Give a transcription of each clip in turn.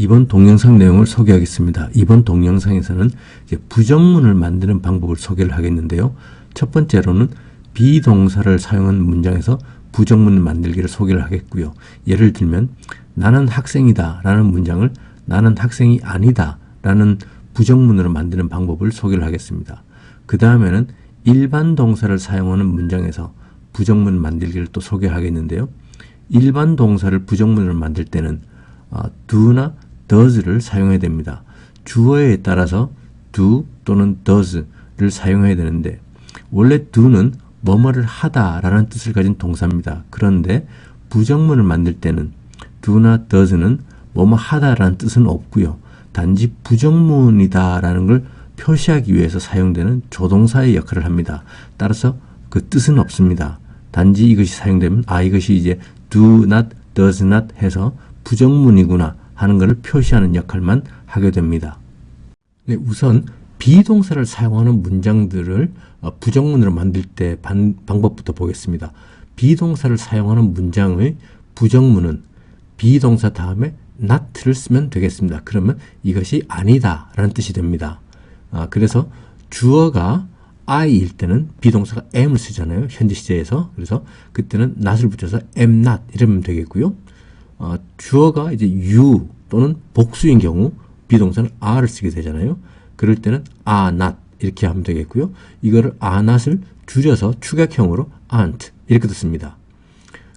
이번 동영상 내용을 소개하겠습니다. 이번 동영상에서는 이제 부정문을 만드는 방법을 소개를 하겠는데요. 첫 번째로는 비동사를 사용한 문장에서 부정문 만들기를 소개를 하겠고요. 예를 들면 나는 학생이다 라는 문장을 나는 학생이 아니다 라는 부정문으로 만드는 방법을 소개를 하겠습니다. 그 다음에는 일반 동사를 사용하는 문장에서 부정문 만들기를 또 소개하겠는데요. 일반 동사를 부정문으로 만들 때는 do나 does를 사용해야 됩니다. 주어에 따라서 do 또는 does를 사용해야 되는데 원래 do는 뭐뭐를 하다 라는 뜻을 가진 동사입니다. 그런데 부정문을 만들 때는 do나 does는 뭐뭐 하다 라는 뜻은 없고요. 단지 부정문이다 라는 걸 표시하기 위해서 사용되는 조동사의 역할을 합니다. 따라서 그 뜻은 없습니다. 단지 이것이 사용되면 이것이 이제 do not, does not 해서 부정문이구나 하는 것을 표시하는 역할만 하게 됩니다. 네, 우선 비동사를 사용하는 문장들을 부정문으로 만들 때 방법부터 보겠습니다. 비동사를 사용하는 문장의 부정문은 비동사 다음에 not를 쓰면 되겠습니다. 그러면 이것이 아니다 라는 뜻이 됩니다. 그래서 주어가 I일 때는 비동사가 am을 쓰잖아요. 현재 시제에서. 그래서 그때는 not을 붙여서 am not 이러면 되겠고요. 주어가 이제 you 또는 복수인 경우 비동사는 are를 쓰게 되잖아요. 그럴 때는 are not 이렇게 하면 되겠고요. 이거를 are not을 줄여서 축약형으로 aren't 이렇게 씁니다.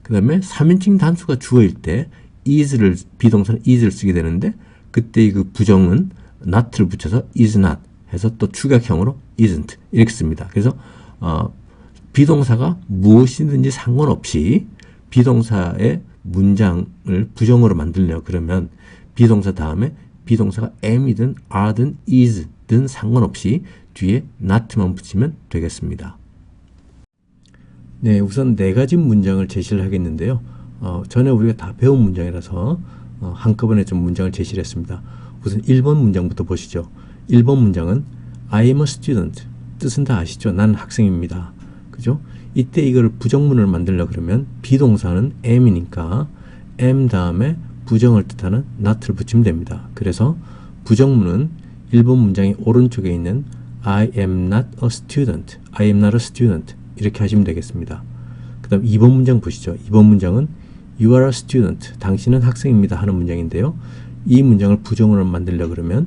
그 다음에 3인칭 단수가 주어일 때 is를 비동사는 is를 쓰게 되는데 그때 그 부정은 not를 붙여서 is not 해서 또 축약형으로 isn't 이렇게 씁니다. 그래서 비동사가 무엇이든지 상관없이 비동사의 문장을 부정으로 만들려 그러면 비동사 다음에 비동사가 am이든 are든 is든 상관없이 뒤에 not만 붙이면 되겠습니다. 네, 우선 네 가지 문장을 제시를 하겠는데요. 전에 우리가 다 배운 문장이라서 한꺼번에 좀 문장을 제시를 했습니다. 우선 1번 문장부터 보시죠. 1번 문장은 I am a student. 뜻은 다 아시죠? 나는 학생입니다. 그죠? 이때 이걸 부정문을 만들려 그러면 비동사는 am이니까 am 다음에 부정을 뜻하는 not를 붙이면 됩니다. 그래서 부정문은 1번 문장의 오른쪽에 있는 I am not a student. I am not a student. 이렇게 하시면 되겠습니다. 그 다음 2번 문장 보시죠. 2번 문장은 You are a student. 당신은 학생입니다. 하는 문장인데요. 이 문장을 부정으로 만들려 그러면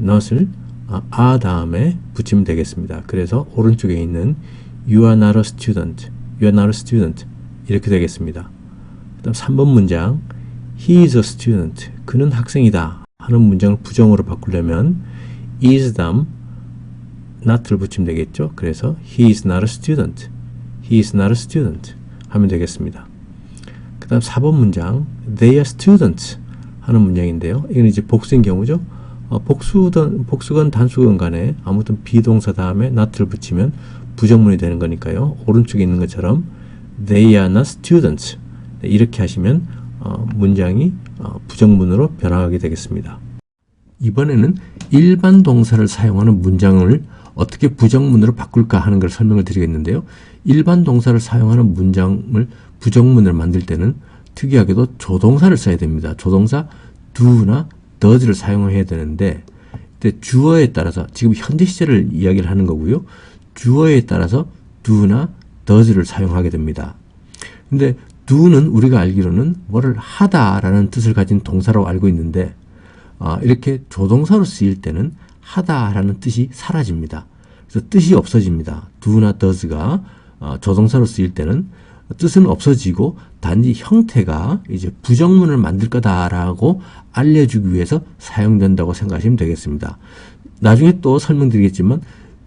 not을 a 다음에 붙이면 되겠습니다. 그래서 오른쪽에 있는 You are not a student. You are not a student. 이렇게 되겠습니다. 그 다음 3번 문장 He is a student. 그는 학생이다. 하는 문장을 부정으로 바꾸려면 is 다음 not를 붙이면 되겠죠. 그래서 He is not a student. He is not a student. 하면 되겠습니다. 그 다음 4번 문장 They are students. 하는 문장인데요. 이건 이제 복수인 경우죠. 복수건 단수건 간에 아무튼 비동사 다음에 not를 붙이면 부정문이 되는 거니까요. 오른쪽에 있는 것처럼 They are not students. 네, 이렇게 하시면 문장이 부정문으로 변화하게 되겠습니다. 이번에는 일반 동사를 사용하는 문장을 어떻게 부정문으로 바꿀까 하는 걸 설명을 드리겠는데요. 일반 동사를 사용하는 문장을 부정문을 만들 때는 특이하게도 조동사를 써야 됩니다. 조동사 do나 does를 사용해야 되는데 주어에 따라서 지금 현재 시제를 이야기를 하는 거고요. 주어에 따라서 do나 does를 사용하게 됩니다. 근데 do는 우리가 알기로는 뭐를 하다라는 뜻을 가진 동사로 알고 있는데 이렇게 조동사로 쓰일 때는 하다라는 뜻이 사라집니다. 그래서 뜻이 없어집니다. do나 does가 조동사로 쓰일 때는 뜻은 없어지고 단지 형태가 이제 부정문을 만들 거다라고 알려주기 위해서 사용된다고 생각하시면 되겠습니다. 나중에 또 설명드리겠지만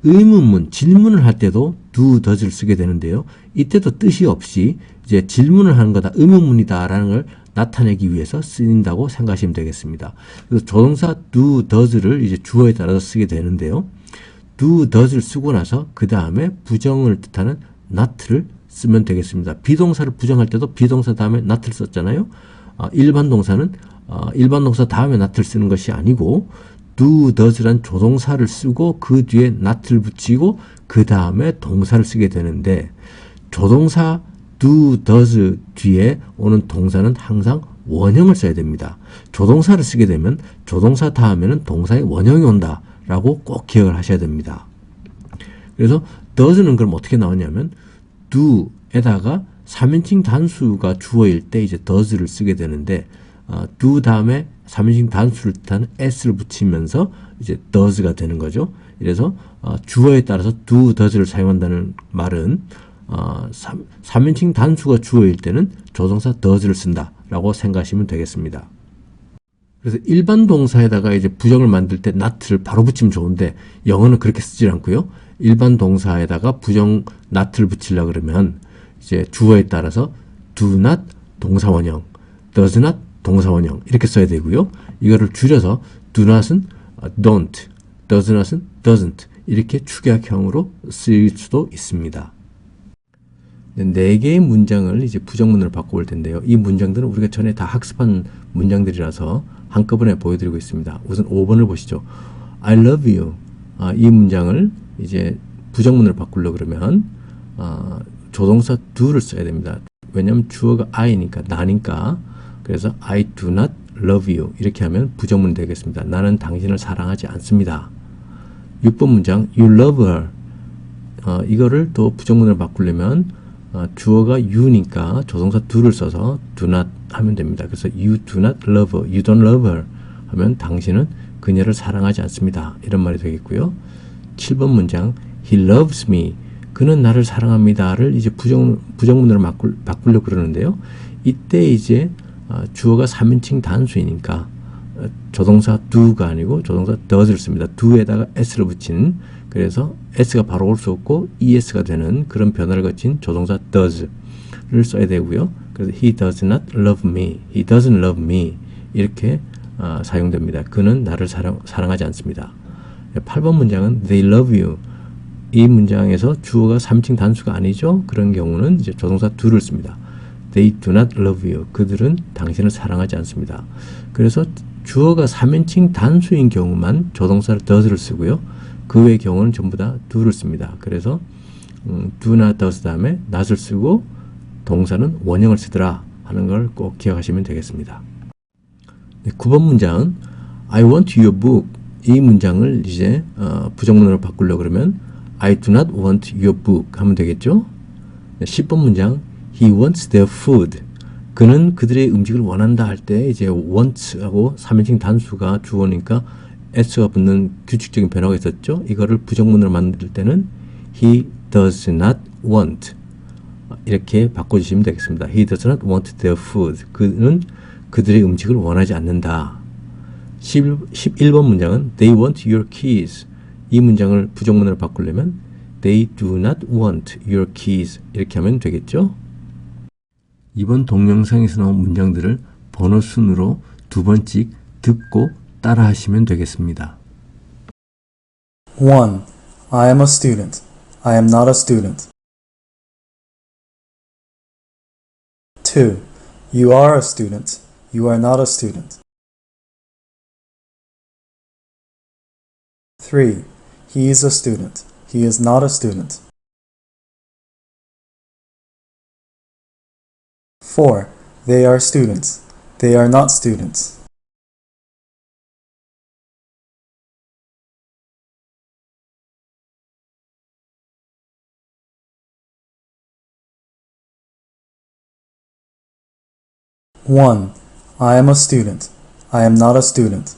의문문, 질문을 할 때도 do, does를 쓰게 되는데요. 이때도 뜻이 없이 이제 질문을 하는 거다, 의문문이다라는 걸 나타내기 위해서 쓰인다고 생각하시면 되겠습니다. 그래서 조동사 do, does를 이제 주어에 따라서 쓰게 되는데요. do, does를 쓰고 나서 그 다음에 부정을 뜻하는 not를 쓰면 되겠습니다. 비동사를 부정할 때도 비동사 다음에 not를 썼잖아요. 일반 동사는 일반 동사 다음에 not를 쓰는 것이 아니고 do, does란 조동사를 쓰고 그 뒤에 not를 붙이고 그 다음에 동사를 쓰게 되는데 조동사 do, does 뒤에 오는 동사는 항상 원형을 써야 됩니다. 조동사를 쓰게 되면 조동사 다음에는 동사의 원형이 온다 라고 꼭 기억을 하셔야 됩니다. 그래서 does는 그럼 어떻게 나오냐면 do에다가 3인칭 단수가 주어일 때 이제 does를 쓰게 되는데 do 다음에 3인칭 단수를 뜻하는 s를 붙이면서 이제 does가 되는 거죠. 그래서 주어에 따라서 do, does를 사용한다는 말은 3인칭 단수가 주어일 때는 조동사 does를 쓴다 라고 생각하시면 되겠습니다. 그래서 일반 동사에다가 이제 부정을 만들 때 not를 바로 붙이면 좋은데 영어는 그렇게 쓰질 않고요. 일반 동사에다가 부정 not를 붙이려고 그러면 이제 주어에 따라서 do not 동사 원형, does not 동사 원형 이렇게 써야 되고요. 이거를 줄여서 do not은 don't, does not은 doesn't 이렇게 축약형으로 쓰일 수도 있습니다. 4개의 문장을 이제 부정문으로 바꿔볼 텐데요. 이 문장들은 우리가 전에 다 학습한 문장들이라서 한꺼번에 보여드리고 있습니다. 우선 5번을 보시죠. I love you. 이 문장을 이제 부정문으로 바꾸려고 그러면 조동사 do를 써야 됩니다. 왜냐하면 주어가 I니까 나니까. 그래서 I do not love you 이렇게 하면 부정문이 되겠습니다. 나는 당신을 사랑하지 않습니다. 6번 문장 You love her. 이거를 또 부정문으로 바꾸려면 주어가 you니까 조동사 do를 써서 do not 하면 됩니다. 그래서 you do not love her, you don't love her 하면 당신은 그녀를 사랑하지 않습니다. 이런 말이 되겠고요. 7번 문장 he loves me. 그는 나를 사랑합니다를 이제 부정문으로 바꾸려고 그러는데요. 이때 이제 주어가 3인칭 단수이니까 조동사 do가 아니고 조동사 does를 씁니다. do에다가 s를 붙이는 그래서 s가 바로 올 수 없고 es가 되는 그런 변화를 거친 조동사 does를 써야 되고요. 그래서 he does not love me, he doesn't love me 이렇게 사용됩니다. 그는 나를 사랑하지 않습니다. 8번 문장은 they love you. 이 문장에서 주어가 3인칭 단수가 아니죠. 그런 경우는 이제 조동사 do를 씁니다. They do not love you. 그들은 당신을 사랑하지 않습니다. 그래서 주어가 3인칭 단수인 경우만 조동사 does를 쓰고요. 그 외의 경우는 전부 다 do를 씁니다. 그래서 do not does 다음에 not을 쓰고 동사는 원형을 쓰더라 하는 걸 꼭 기억하시면 되겠습니다. 9번 문장은 I want your book. 이 문장을 이제 부정문으로 바꾸려고 그러면 I do not want your book 하면 되겠죠. 10번 문장 He wants their food. 그는 그들의 음식을 원한다 할 때 이제 want하고 3인칭 단수가 주어니까 s가 붙는 규칙적인 변화가 있었죠. 이거를 부정문으로 만들 때는 he does not want 이렇게 바꿔주시면 되겠습니다. He does not want their food. 그는 그들의 음식을 원하지 않는다. 11번 문장은 They want your keys. 이 문장을 부정문으로 바꾸려면 They do not want your keys 이렇게 하면 되겠죠. 이번 동영상에서 나온 문장들을 번호 순으로 2번씩 듣고 따라 하시면 되겠습니다. 1. I am a student. I am not a student. 2. You are a student. You are not a student. 3. He is a student. He is not a student. 4. They are students. They are not students. 1. I am a student. I am not a student.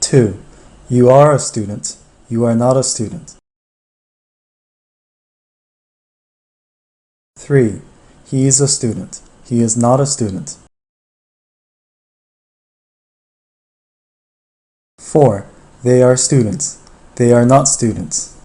2. You are a student. You are not a student. 3. He is a student. He is not a student. 4. They are students. They are not students.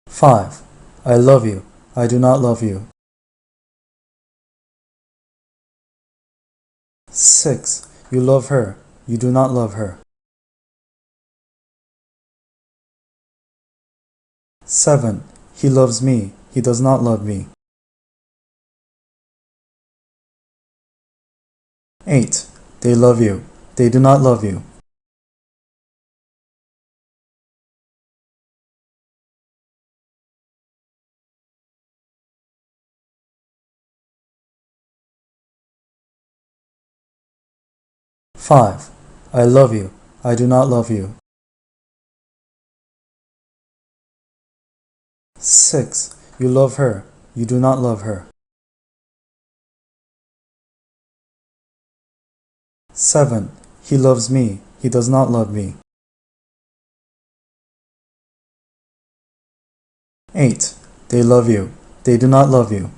5. I love you. I do not love you. 6. You love her. You do not love her. 7. He loves me. He does not love me. 8. They love you. They do not love you. Five. I love you. I do not love you. 6. You love her. You do not love her. 7. He loves me. He does not love me. 8. They love you. They do not love you.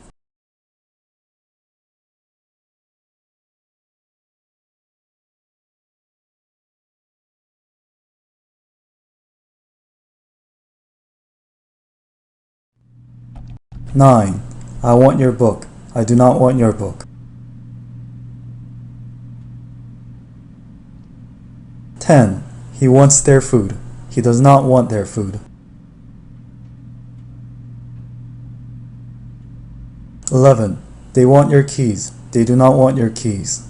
9. I want your book. I do not want your book. 10. He wants their food. He does not want their food. 11. They want your keys. They do not want your keys.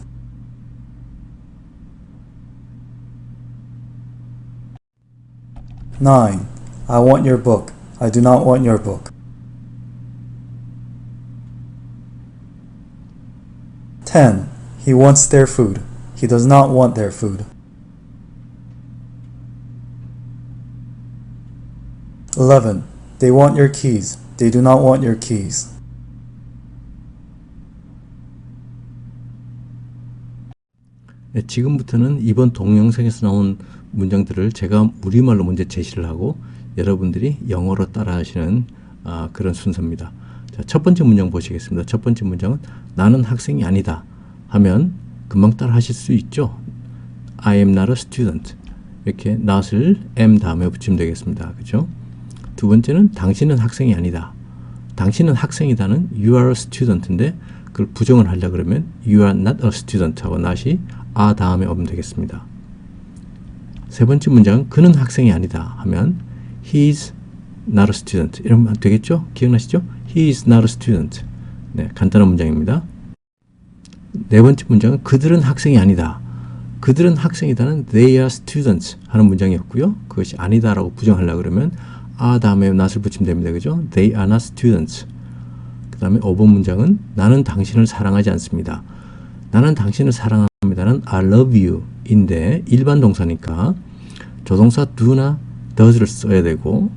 9. I want your book. I do not want your book. 10. He wants their food. He does not want their food. 11. They want your keys. They do not want your keys. 네, 지금부터는 이번 동영상에서 나온 문장들을 제가 우리말로 먼저 제시를 하고 여러분들이 영어로 따라하시는 그런 순서입니다. 자, 첫 번째 문장 보시겠습니다. 첫 번째 문장은 나는 학생이 아니다 하면 금방 따라 하실 수 있죠. I am not a student. 이렇게 not을 am 다음에 붙이면 되겠습니다. 그죠? 두 번째는 당신은 학생이 아니다. 당신은 학생이다는 you are a student인데 그걸 부정을 하려고 그러면 you are not a student 하고 not이 a 다음에 오면 되겠습니다. 세 번째 문장은 그는 학생이 아니다 하면 he is not a student 이러면 되겠죠? 기억나시죠? He is not a student. 네, 간단한 문장입니다. 네 번째 문장은 그들은 학생이 아니다. 그들은 학생이다는 they are students 하는 문장이었고요. 그것이 아니다라고 부정하려고 그러면 a 다음에 not을 붙이면 됩니다. 그죠? They are not students. 그 다음에 5번 문장은 나는 당신을 사랑하지 않습니다. 나는 당신을 사랑합니다는 I love you 인데 일반 동사니까 조동사 do나 does를 써야 되고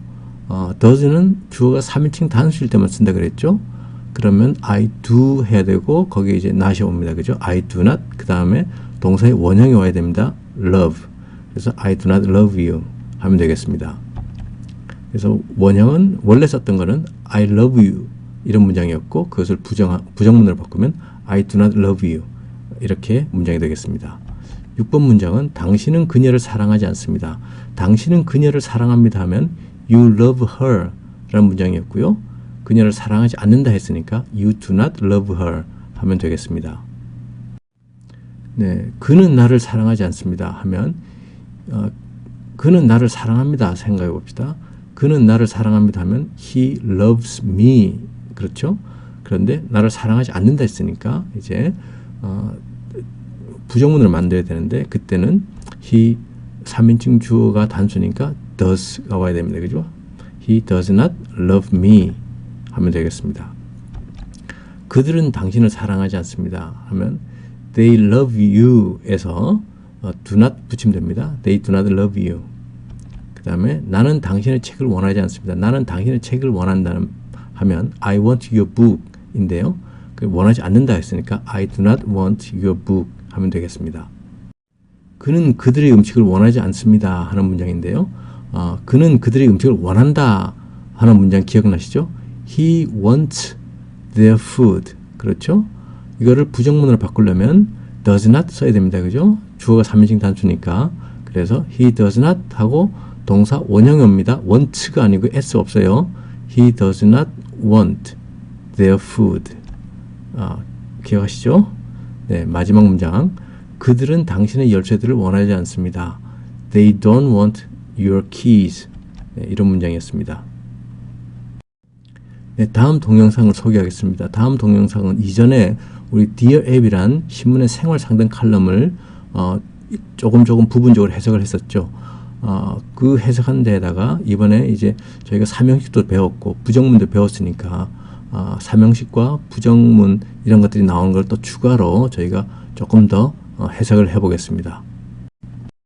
does는 주어가 3인칭 단수일 때만 쓴다 그랬죠. 그러면 I do 해야 되고 거기에 이제 not이 옵니다. 그죠? I do not 그 다음에 동사의 원형이 와야 됩니다. love. 그래서 I do not love you 하면 되겠습니다. 그래서 원형은 원래 썼던 거는 I love you 이런 문장이었고 그것을 부정문으로 바꾸면 I do not love you 이렇게 문장이 되겠습니다. 6번 문장은 당신은 그녀를 사랑하지 않습니다. 당신은 그녀를 사랑합니다 하면 you love her 라는 문장이었고요. 그녀를 사랑하지 않는다 했으니까 you do not love her 하면 되겠습니다. 네, 그는 나를 사랑하지 않습니다 하면 그는 나를 사랑합니다 생각해 봅시다. 그는 나를 사랑합니다 하면 he loves me 그렇죠? 그런데 나를 사랑하지 않는다 했으니까 이제 부정문을 만들어야 되는데 그때는 he 3인칭 주어가 단수니까 does가 와야 됩니다. 그죠? He does not love me 하면 되겠습니다. 그들은 당신을 사랑하지 않습니다 하면 they love you 에서 do not 붙이면 됩니다. They do not love you. 그 다음에 나는 당신의 책을 원하지 않습니다. 나는 당신의 책을 원한다는 하면 I want your book 인데요. 원하지 않는다 했으니까 I do not want your book 하면 되겠습니다. 그는 그들의 음식을 원하지 않습니다 하는 문장인데요. 그는 그들의 음식을 원한다 하는 문장 기억나시죠? He wants their food. 그렇죠? 이거를 부정문으로 바꾸려면 does not 써야 됩니다. 그죠? 주어가 3인칭 단수니까. 그래서 he does not 하고 동사 원형이 옵니다. want가 아니고 s 없어요. He does not want their food. 기억하시죠? 네, 마지막 문장. 그들은 당신의 열쇠들을 원하지 않습니다. They don't want your keys. 네, 이런 문장이었습니다. 네, 다음 동영상을 소개하겠습니다. 다음 동영상은 이전에 우리 Dear Abby란 신문의 생활 상등 칼럼을 조금 부분적으로 해석을 했었죠. 그 해석한 데에다가 이번에 이제 저희가 삼형식도 배웠고 부정문도 배웠으니까 삼형식과 부정문 이런 것들이 나오는 걸 또 추가로 저희가 조금 더 해석을 해 보겠습니다.